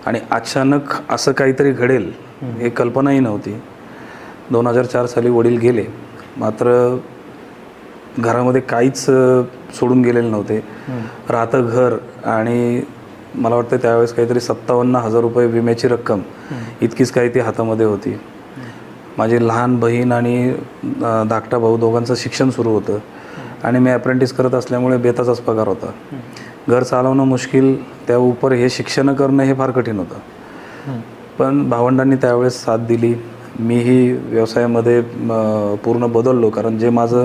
आणि अचानक असं काहीतरी घडेल हे कल्पनाही नव्हती. 2004 साली वडील गेले, मात्र घरामध्ये काहीच सोडून गेलेले नव्हते. राहतं घर आणि मला वाटतं त्यावेळेस काहीतरी 57,000 रुपये विम्याची रक्कम इतकीच काही ती हातामध्ये होती. माझी लहान बहीण आणि धाकटा भाऊ दोघांचं शिक्षण सुरू होतं आणि मी अप्रेंटिस करत असल्यामुळे बेताचाच पगार होता. घर चालवणं मुश्किल, त्या उपर हे शिक्षण करणं हे फार कठीण होतं. पण भावंडांनी त्यावेळेस साथ दिली. मीही व्यवसायामध्ये पूर्ण बदललो, कारण जे माझं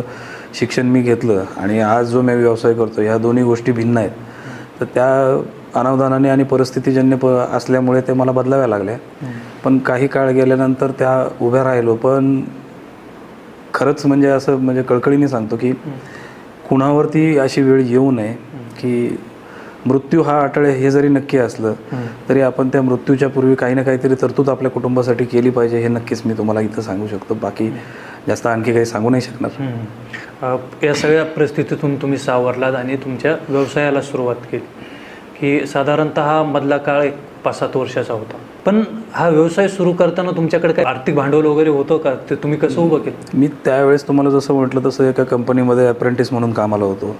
शिक्षण मी घेतलं आणि आज जो मी व्यवसाय करतो ह्या दोन्ही गोष्टी भिन्न आहेत. तर त्या अनावधानाने आणि परिस्थितीजन्य असल्यामुळे ते मला बदलाव्या लागल्या. पण काही काळ गेल्यानंतर त्या उभ्या राहिलो. पण खरंच म्हणजे असं म्हणजे कळकळीने सांगतो की कुणावरती अशी वेळ येऊ नये की मृत्यू हा अटळ हे जरी नक्की असलं तरी आपण त्या मृत्यूच्या पूर्वी काही ना काहीतरी तरतूद आपल्या कुटुंबासाठी केली पाहिजे, हे नक्कीच मी तुम्हाला इथं सांगू शकतो. बाकी जास्त आणखी काही सांगू नाही शकणार. या सगळ्या परिस्थितीतून तुम्ही सावरलात आणि तुमच्या व्यवसायाला सुरुवात केली की साधारणतः मधला काळ एक 5-7 वर्षाचा होता. पण हा व्यवसाय सुरू करताना तुमच्याकडे काही आर्थिक भांडवल वगैरे होतं का? ते तुम्ही कसं उभं केलं? मी त्यावेळेस तुम्हाला जसं म्हटलं तसं एका कंपनीमध्ये अप्रेंटिस म्हणून कामाला होतो.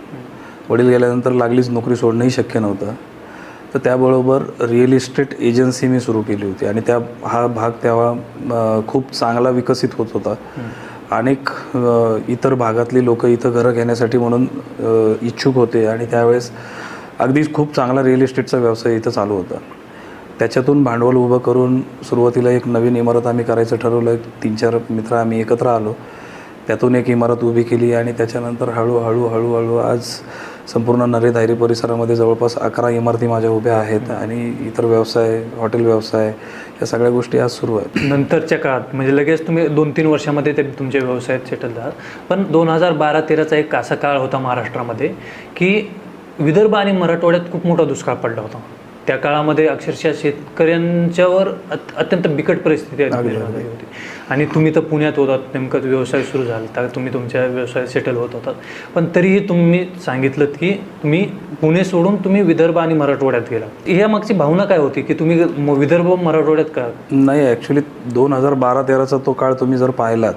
वडील गेल्यानंतर लागलीच नोकरी सोडणंही शक्य नव्हतं. तर त्याबरोबर रिअल इस्टेट एजन्सी मी सुरू केली होती आणि हा भाग तेव्हा खूप चांगला विकसित होत होता. अनेक इतर भागातली लोक इथं घरं घेण्यासाठी म्हणून इच्छुक होते आणि त्यावेळेस अगदीच खूप चांगला रिअल इस्टेटचा व्यवसाय इथं चालू होता. त्याच्यातून भांडवल उभं करून सुरुवातीला एक नवीन इमारत आम्ही करायचं ठरवलं. 3-4 मित्र आम्ही एकत्र आलो, त्यातून एक इमारत उभी केली आणि त्याच्यानंतर हळूहळू आज संपूर्ण नरेधायरी परिसरामध्ये जवळपास 11 इमारती माझ्या उभ्या आहेत आणि इतर व्यवसाय, हॉटेल व्यवसाय या सगळ्या गोष्टी आज सुरू आहेत. नंतरच्या काळात म्हणजे लगेच तुम्ही 2-3 वर्षामध्ये ते तुमच्या व्यवसायात सेटल झालात. पण 2012-13चा एक असा काळ होता महाराष्ट्रामध्ये की विदर्भ आणि मराठवाड्यात खूप मोठा दुष्काळ पडला होता. त्या काळामध्ये अक्षरशः शेतकऱ्यांच्यावर अत्यंत बिकट परिस्थिती होती आणि तुम्ही तर पुण्यात होतात, नेमकं व्यवसाय सुरू झाला तर तुम्ही तुमच्या व्यवसायात सेटल होत होतात. पण तरीही तुम्ही सांगितलं की तुम्ही पुणे सोडून तुम्ही विदर्भ आणि मराठवाड्यात गेला. ह्या मागची भावना काय होती की तुम्ही विदर्भ मराठवाड्यात का? नाही, ॲक्च्युली 2012-13चा तो काळ तुम्ही जर पाहिलात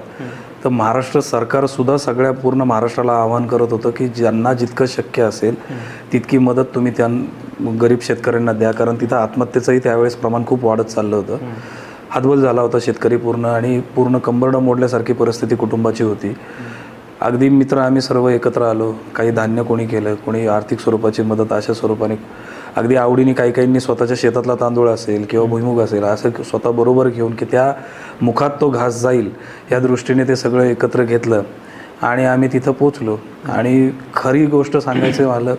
तर महाराष्ट्र सरकारसुद्धा सगळ्या पूर्ण महाराष्ट्राला आवाहन करत होतं की ज्यांना जितकं शक्य असेल तितकी मदत तुम्ही गरीब शेतकऱ्यांना द्या, कारण तिथं आत्महत्येचंही त्यावेळेस प्रमाण खूप वाढत चाललं होतं. हातबल झाला होता शेतकरी पूर्ण आणि पूर्ण कंबरडं मोडल्यासारखी परिस्थिती कुटुंबाची होती. अगदी मित्र आम्ही सर्व एकत्र आलो. काही धान्य कोणी केलं, कोणी आर्थिक स्वरूपाची मदत अशा स्वरूपाने, अगदी आवडीने काहींनी स्वतःच्या शेतातला तांदूळ असेल किंवा भुईमुग असेल असं स्वतः बरोबर घेऊन की त्या मुखात तो घास जाईल या दृष्टीने ते सगळं एकत्र घेतलं आणि आम्ही तिथं पोचलो. आणि खरी गोष्ट सांगायचं झालं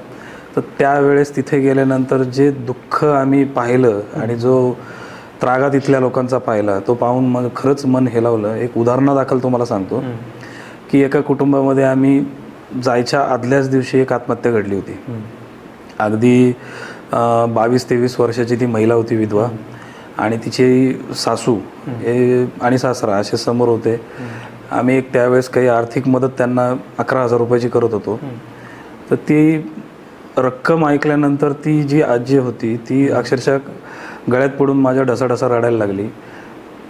तर त्यावेळेस तिथे गेल्यानंतर जे दुःख आम्ही पाहिलं आणि जो त्रागा तिथल्या लोकांचा पाहिला तो पाहून मग खरंच मन हेलावलं. एक उदाहरणादाखल तुम्हाला सांगतो की एका कुटुंबामध्ये आम्ही जायच्या आदल्याच दिवशी एक आत्महत्या घडली होती. अगदी 22-23 वर्षाची ती महिला होती, विधवा, आणि तिची सासू आणि सासरा असे समोर होते. आम्ही त्यावेळेस काही आर्थिक मदत त्यांना 11,000 रुपयाची करत होतो. तर ती रक्कम ऐकल्यानंतर ती जी आजी होती ती अक्षरशः गळ्यात पडून माझ्या ढसाढसा रडायला लागली.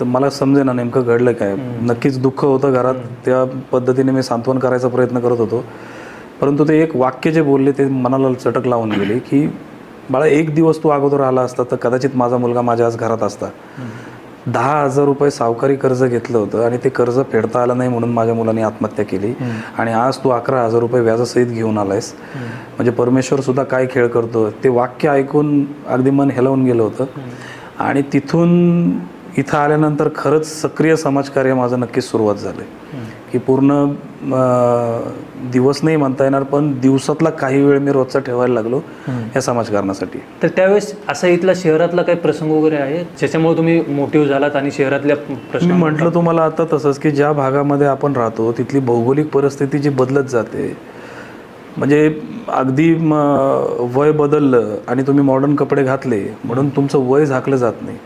तर मला समजेना नेमकं घडलं काय. नक्कीच दुःख होतं घरात. त्या पद्धतीने मी सांत्वन करायचा प्रयत्न करत होतो, परंतु ते एक वाक्य जे बोलले ते मनाला चटक लावून गेले की बाळा, एक दिवस तू अगोदर आला असता तर कदाचित माझा मुलगा माझ्या आज घरात असता. 10,000 रुपये सावकारी कर्ज घेतलं होतं आणि ते कर्ज फेडता आलं नाही म्हणून माझ्या मुलाने आत्महत्या केली आणि आज तू 11,000 रुपये व्याजासहित घेऊन आलायस. म्हणजे परमेश्वर सुद्धा काय खेळ करतो. ते वाक्य ऐकून अगदी मन हेलावून गेलं होतं. आणि तिथून इथं आल्यानंतर खरंच सक्रिय समाजकार्य माझं नक्कीच सुरुवात झालं की पूर्ण दिवस नाही म्हणता येणार पण दिवसातला काही वेळ मी रोजचा ठेवायला लागलो या समाजकारणासाठी. तर त्यावेळेस असा इथला शहरातला काही प्रसंग वगैरे आहे ज्याच्यामुळे तुम्ही मोटिव्ह झालात आणि शहरातल्या मी म्हटलं तुम्हाला आता तसंच की ज्या भागामध्ये आपण राहतो तिथली भौगोलिक परिस्थिती जी बदलत जाते, म्हणजे अगदी वय बदललं आणि तुम्ही मॉडर्न कपडे घातले म्हणून तुमचं वय झाकलं जात नाही.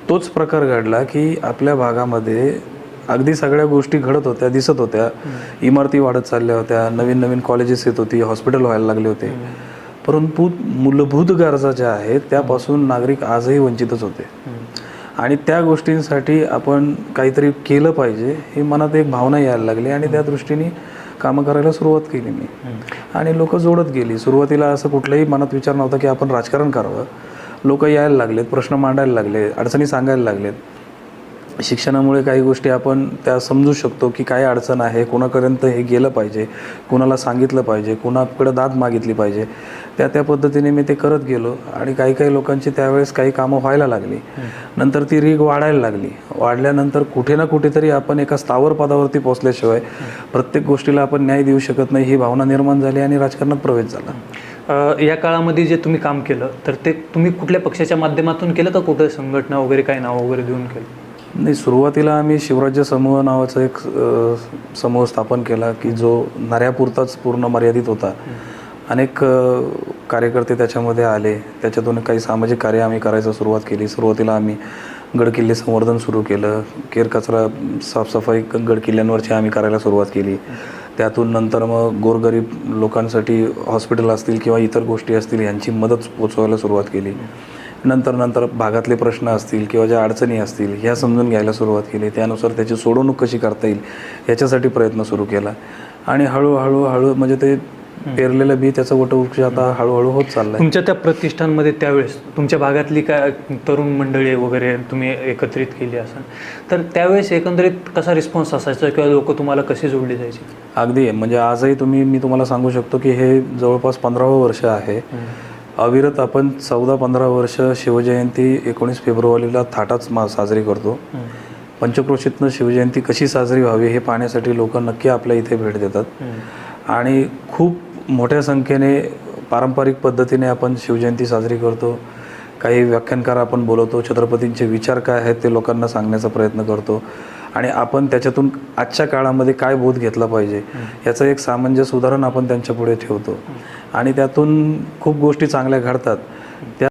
तोच प्रकार घडला की आपल्या भागामध्ये अगदी सगळ्या गोष्टी घडत होत्या, दिसत होत्या. इमारती वाढत चालल्या होत्या, नवीन नवीन कॉलेजेस येत होती, हॉस्पिटल व्हायला लागले होते. परंतु मूलभूत गरजा ज्या आहेत त्यापासून नागरिक आजही वंचितच होते आणि त्या गोष्टींसाठी आपण काहीतरी केलं पाहिजे ही मनात एक भावना यायला लागली आणि त्या दृष्टीने कामं करायला सुरुवात केली मी आणि लोक जोडत गेली. सुरुवातीला असं कुठलाही मनात विचार नव्हता की आपण राजकारण करावं. लोक यायला लागलेत, प्रश्न मांडायला लागले, अडचणी सांगायला लागलेत. शिक्षणामुळे काही गोष्टी आपण त्या समजू शकतो की काय अडचण आहे, कोणापर्यंत हे गेलं पाहिजे, कोणाला सांगितलं पाहिजे, कोणाकडे दाद मागितली पाहिजे. त्या पद्धतीने मी ते करत गेलो आणि काही लोकांची त्यावेळेस काही कामं व्हायला लागली. नंतर ती रीग वाढायला लागली. वाढल्यानंतर कुठे ना कुठेतरी आपण एका स्थावर पदावरती पोहोचल्याशिवाय प्रत्येक गोष्टीला आपण न्याय देऊ शकत नाही ही भावना निर्माण झाली आणि राजकारणात प्रवेश झाला. या काळामध्ये जे तुम्ही काम केलं तर ते तुम्ही कुठल्या पक्षाच्या माध्यमातून केलं का कुठे संघटना वगैरे काय नाव वगैरे देऊन केलं? नाही, सुरुवातीला आम्ही शिवराज्य समूह नावाचा एक समूह स्थापन केला की जो नाऱ्यापुरताच पूर्ण मर्यादित होता. अनेक कार्यकर्ते त्याच्यामध्ये आले. त्याच्यातून काही सामाजिक कार्य आम्ही करायला सुरुवात केली. सुरुवातीला आम्ही गडकिल्ले संवर्धन सुरू केलं. केरकचरा साफसफाई गडकिल्ल्यांवरची आम्ही करायला सुरुवात केली. त्यातून नंतर मग गोरगरीब लोकांसाठी हॉस्पिटल असतील किंवा इतर गोष्टी असतील यांची मदत पोचवायला सुरुवात केली. नंतर भागातले प्रश्न असतील किंवा ज्या अडचणी असतील ह्या समजून घ्यायला सुरुवात केली. त्यानुसार त्याची सोडवणूक कशी करता येईल याच्यासाठी प्रयत्न सुरू केला आणि हळूहळू म्हणजे ते पेरलेलं बी त्याचा वटवृक्ष आता हळूहळू होत चाललाय. तुमच्या त्या प्रतिष्ठानमध्ये त्यावेळेस तुमच्या भागातली काय तरुण मंडळी वगैरे तुम्ही एकत्रित केली असाल तर त्यावेळेस एकंदरीत कसा रिस्पॉन्स असायचा किंवा लोक तुम्हाला कशी जोडली जायची? अगदी म्हणजे आजही मी तुम्हाला सांगू शकतो की हे जवळपास 15वं वर्ष आहे. अविरत आपण 14-15 वर्ष शिवजयंती 19 फेब्रुवारीला थाटाच साजरी करतो. पंचक्रोशीतनं शिवजयंती कशी साजरी व्हावी हे पाहण्यासाठी लोक नक्की आपल्या इथे भेट देतात आणि खूप मोठ्या संख्येने पारंपरिक पद्धतीने आपण शिवजयंती साजरी करतो. काही व्याख्यानकार आपण बोलवतो. छत्रपतींचे विचार काय आहेत ते लोकांना सांगण्याचा प्रयत्न करतो आणि आपण त्याच्यातून आजच्या काळामध्ये काय बोध घेतला पाहिजे याचं एक सामंजस्य उदाहरण आपण त्यांच्यापुढे ठेवतो आणि त्यातून खूप गोष्टी चांगल्या घडतात. त्या